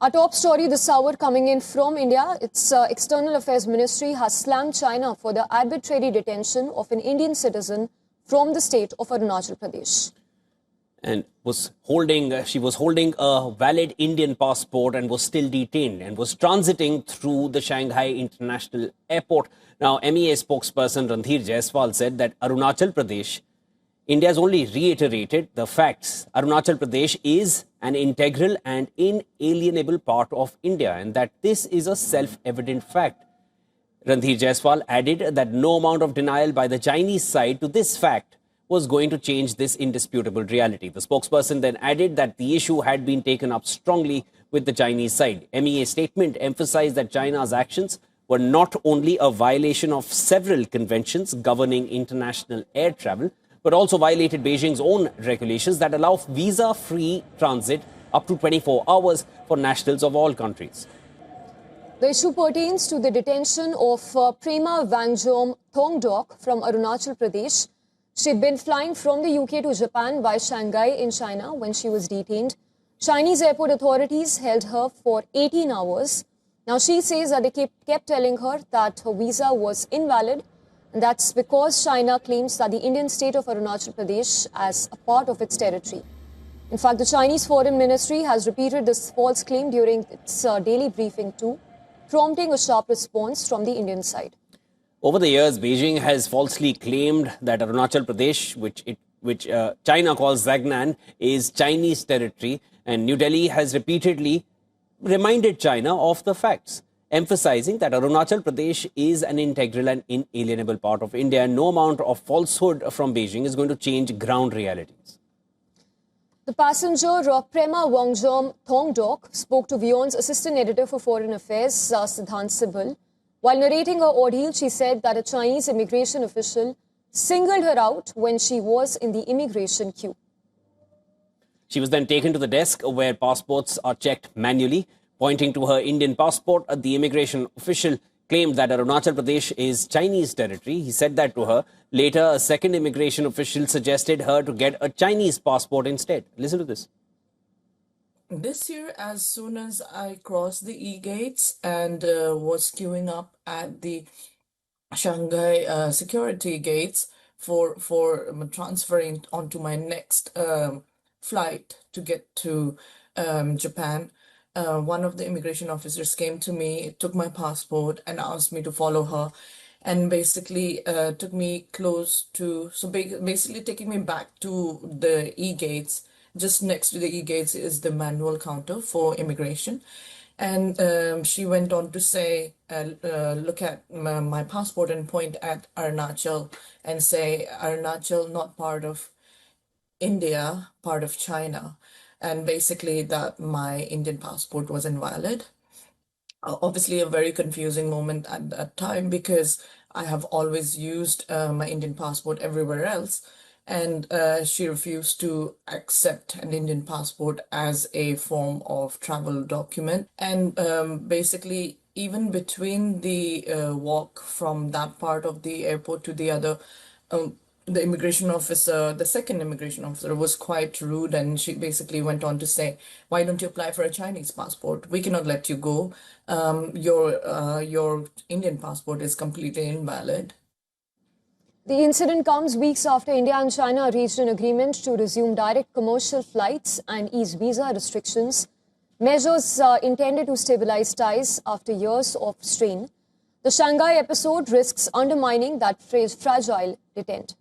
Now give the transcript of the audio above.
Our top story this hour coming in from India. Its External Affairs Ministry has slammed China for the arbitrary detention of an Indian citizen from the state of Arunachal Pradesh. And she was holding a valid Indian passport and was still detained and was transiting through the Shanghai International Airport. Now, MEA spokesperson Randhir Jaiswal said that Arunachal Pradesh, India has only reiterated the facts. Arunachal Pradesh is an integral and inalienable part of India, and that this is a self-evident fact. Randhir Jaiswal added that no amount of denial by the Chinese side to this fact was going to change this indisputable reality. The spokesperson then added that the issue had been taken up strongly with the Chinese side. MEA statement emphasized that China's actions were not only a violation of several conventions governing international air travel, but also violated Beijing's own regulations that allow visa-free transit up to 24 hours for nationals of all countries. The issue pertains to the detention of Prema Wangjom Thongdok from Arunachal Pradesh. She'd been flying from the UK to Japan via Shanghai in China when she was detained. Chinese airport authorities held her for 18 hours. Now, she says that they kept telling her that her visa was invalid. And that's because China claims that the Indian state of Arunachal Pradesh as a part of its territory. In fact, the Chinese Foreign Ministry has repeated this false claim during its daily briefing too, prompting a sharp response from the Indian side. Over the years, Beijing has falsely claimed that Arunachal Pradesh, which China calls Zagnan, is Chinese territory, and New Delhi has repeatedly reminded China of the facts, emphasizing that Arunachal Pradesh is an integral and inalienable part of India, and no amount of falsehood from Beijing is going to change ground realities. The passenger, Prema Wangjom Thongdok, spoke to WION's Assistant Editor for Foreign Affairs, Siddhant Sibal. While narrating her ordeal, she said that a Chinese immigration official singled her out when she was in the immigration queue. She was then taken to the desk where passports are checked manually. Pointing to her Indian passport, the immigration official claimed that Arunachal Pradesh is Chinese territory. He said that to her. Later, a second immigration official suggested her to get a Chinese passport instead. Listen to this. This year, as soon as I crossed the e-gates and was queuing up at the Shanghai security gates for transferring onto my next flight to get to Japan, one of the immigration officers came to me, took my passport and asked me to follow her, and basically took me close to, basically taking me back to the e-gates. Just next to the e-gates is the manual counter for immigration. And she went on to say, look at my passport and point at Arunachal and say, Arunachal, not part of India, part of China. And basically that my Indian passport was invalid. Obviously a very confusing moment at that time because I have always used my Indian passport everywhere else. And she refused to accept an Indian passport as a form of travel document. And basically, even between the walk from that part of the airport to the other, the immigration officer, the second immigration officer, was quite rude, and she basically went on to say, why don't you apply for a Chinese passport? We cannot let you go. Your Indian passport is completely invalid. The incident comes weeks after India and China reached an agreement to resume direct commercial flights and ease visa restrictions, measures intended to stabilize ties after years of strain. The Shanghai episode risks undermining that fragile detent.